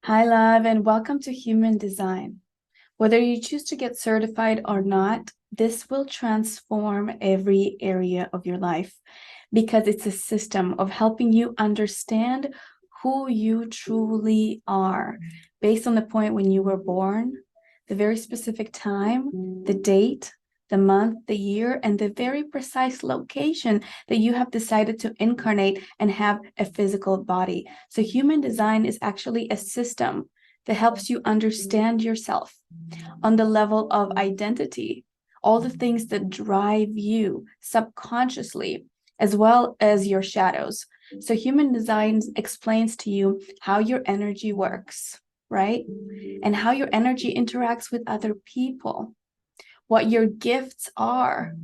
Hi, love, and welcome to Human Design. Whether you choose to get certified or not, this will transform every area of your life because it's a system of helping you understand who you truly are based on the point when you were born, the very specific time, the date, the month, the year, and the very precise location that you have decided to incarnate and have a physical body. So human design is actually a system that helps you understand yourself on the level of identity, all the things that drive you subconsciously, as well as your shadows. So human design explains to you how your energy works, right? And how your energy interacts with other people, what your gifts are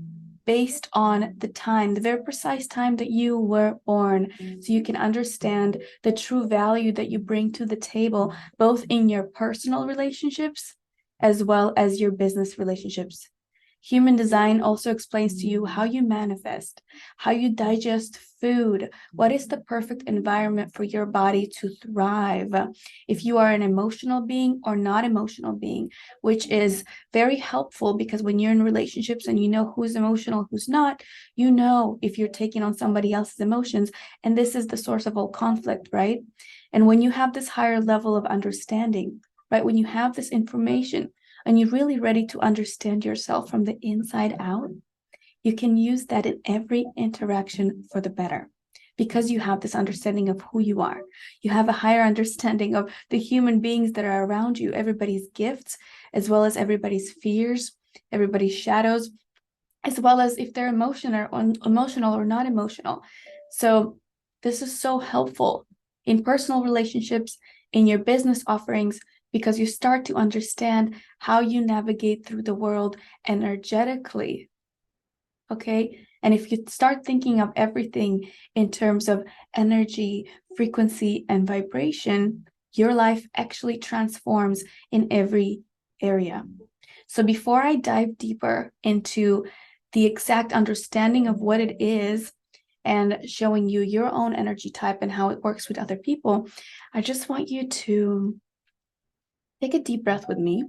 based on the time, the very precise time that you were born, so you can understand the true value that you bring to the table, both in your personal relationships as well as your business relationships. Human design also explains to you how you manifest, how you digest food, what is the perfect environment for your body to thrive, if you are an emotional being or not emotional being, which is very helpful because when you're in relationships and you know who's emotional, who's not, you know if you're taking on somebody else's emotions, and this is the source of all conflict, right? And when you have this higher level of understanding, right, when you have this information, and you're really ready to understand yourself from the inside out, you can use that in every interaction for the better because you have this understanding of who you are. You have a higher understanding of the human beings that are around you, everybody's gifts, as well as everybody's fears, everybody's shadows, as well as if they're emotional or not emotional. So this is so helpful in personal relationships, in your business offerings, because you start to understand how you navigate through the world energetically. Okay. And if you start thinking of everything in terms of energy, frequency, and vibration, your life actually transforms in every area. So before I dive deeper into the exact understanding of what it is and showing you your own energy type and how it works with other people, I just want you to take a deep breath with me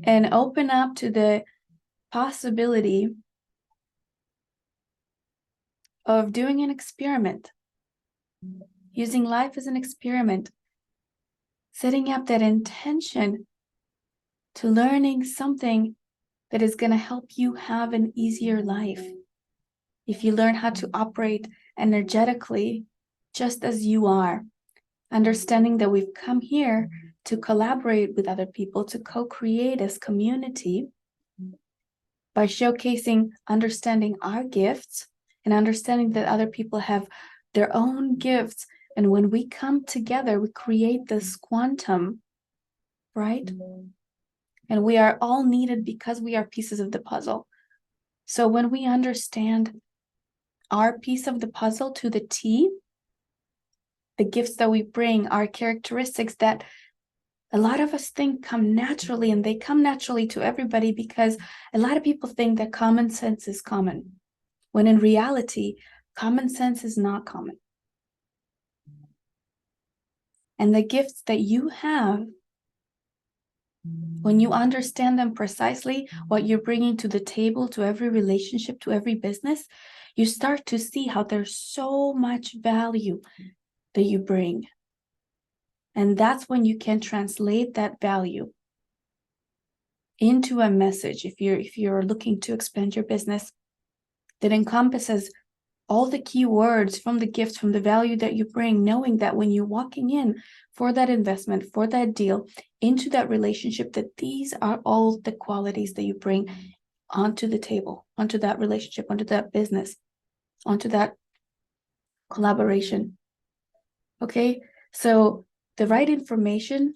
and open up to the possibility of doing an experiment, using life as an experiment, setting up that intention to learning something that is going to help you have an easier life. If you learn how to operate energetically just as you are, understanding that we've come here to collaborate with other people, to co-create as community by showcasing, understanding our gifts and understanding that other people have their own gifts. And when we come together, we create this quantum, right? And we are all needed because we are pieces of the puzzle. So when we understand our piece of the puzzle to the T, the gifts that we bring, our characteristics that a lot of us think come naturally, and they come naturally to everybody because a lot of people think that common sense is common, when in reality, common sense is not common. And the gifts that you have, when you understand them precisely, what you're bringing to the table, to every relationship, to every business, you start to see how there's so much value that you bring. And that's when you can translate that value into a message, if you're looking to expand your business, that encompasses all the key words from the gift, from the value that you bring, knowing that when you're walking in for that investment, for that deal, into that relationship, that these are all the qualities that you bring onto the table, onto that relationship, onto that business, onto that collaboration. Okay, so the right information,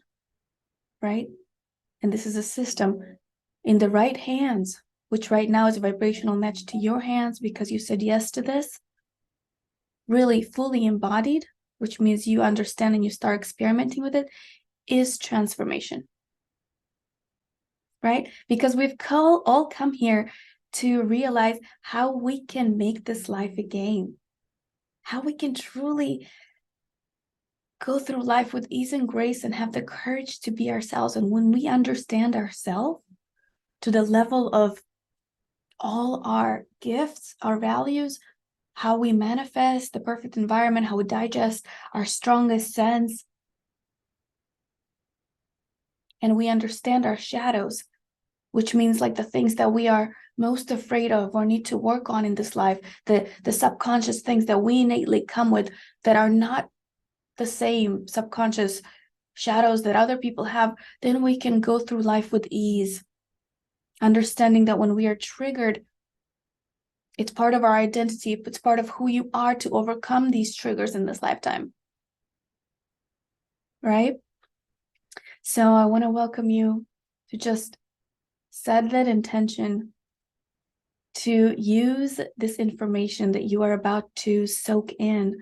right? And this is a system in the right hands, which right now is a vibrational match to your hands because you said yes to this, really fully embodied, which means you understand and you start experimenting with it, is transformation, right? Because we've all come here to realize how we can make this life a game. how we can truly go through life with ease and grace and have the courage to be ourselves. And when we understand ourselves to the level of all our gifts, our values, how we manifest the perfect environment, how we digest our strongest sense, and we understand our shadows, which means like the things that we are most afraid of or need to work on in this life, the subconscious things that we innately come with that are not the same subconscious shadows that other people have, then we can go through life with ease, understanding that when we are triggered, it's part of our identity, it's part of who you are to overcome these triggers in this lifetime, right? So I want to welcome you to just set that intention to use this information that you are about to soak in,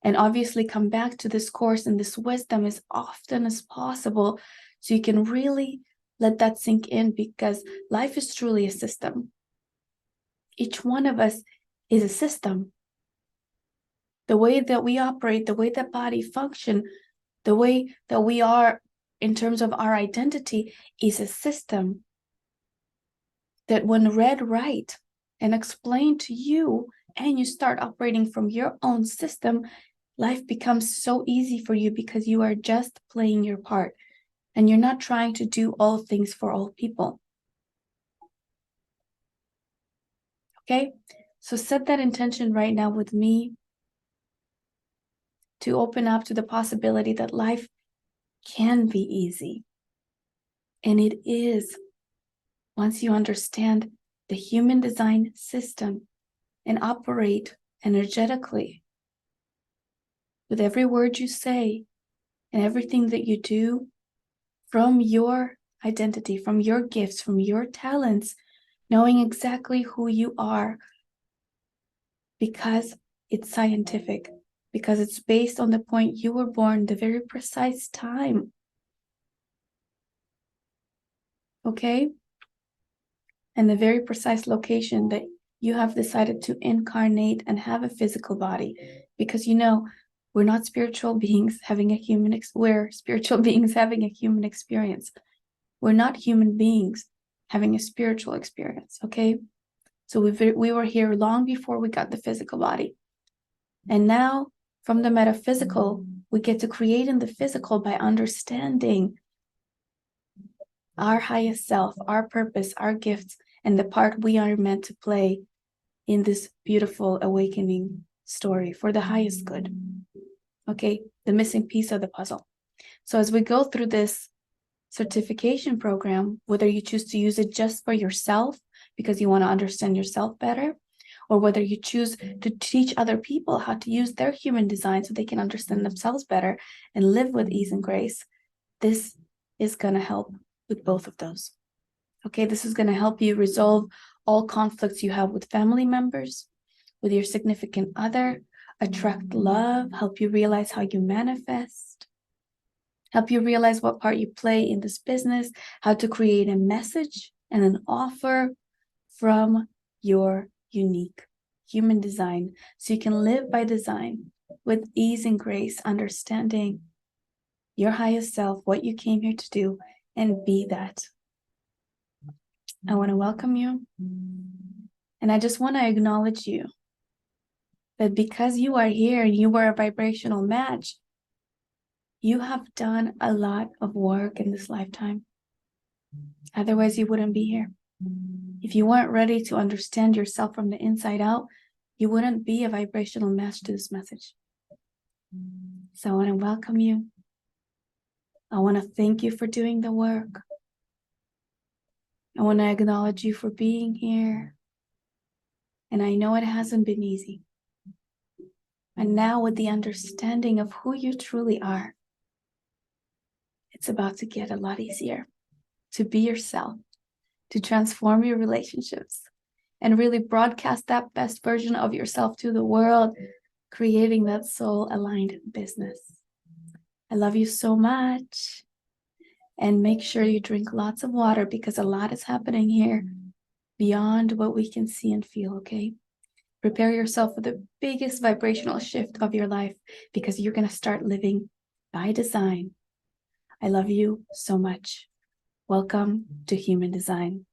and obviously come back to this course and this wisdom as often as possible so you can really let that sink in, because life is truly a system. Each one of us is a system. The way that we operate, the way that body function, the way that we are in terms of our identity is a system that when read right and explained to you, and you start operating from your own system, life becomes so easy for you because you are just playing your part and you're not trying to do all things for all people. Okay, so set that intention right now with me to open up to the possibility that life can be easy. And it is, once you understand the human design system and operate energetically with every word you say and everything that you do from your identity, from your gifts, from your talents, knowing exactly who you are, because it's scientific, because it's based on the point you were born, the very precise time. Okay? And the very precise location that you have decided to incarnate and have a physical body. Because we're not spiritual beings having a human we're spiritual beings having a human experience. We're not human beings having a spiritual experience, okay? So we were here long before we got the physical body. And now, from the metaphysical, we get to create in the physical by understanding our highest self, our purpose, our gifts, and the part we are meant to play in this beautiful awakening story for the highest good. Okay, the missing piece of the puzzle. So as we go through this certification program, whether you choose to use it just for yourself because you want to understand yourself better, or whether you choose to teach other people how to use their human design so they can understand themselves better and live with ease and grace, this is going to help with both of those. Okay, this is going to help you resolve all conflicts you have with family members, with your significant other, attract love, help you realize how you manifest, help you realize what part you play in this business, how to create a message and an offer from your unique human design so you can live by design with ease and grace, understanding your highest self, what you came here to do, and be that. I want to welcome you, and I just want to acknowledge you that because you are here and you were a vibrational match, you have done a lot of work in this lifetime. Otherwise, you wouldn't be here. If you weren't ready to understand yourself from the inside out, you wouldn't be a vibrational match to this message. So I want to welcome you. I want to thank you for doing the work. I want to acknowledge you for being here. And I know it hasn't been easy. And now with the understanding of who you truly are, it's about to get a lot easier to be yourself, to transform your relationships, and really broadcast that best version of yourself to the world, creating that soul-aligned business. I love you so much. And make sure you drink lots of water because a lot is happening here beyond what we can see and feel, okay? Prepare yourself for the biggest vibrational shift of your life, because you're going to start living by design. I love you so much. Welcome to Human Design.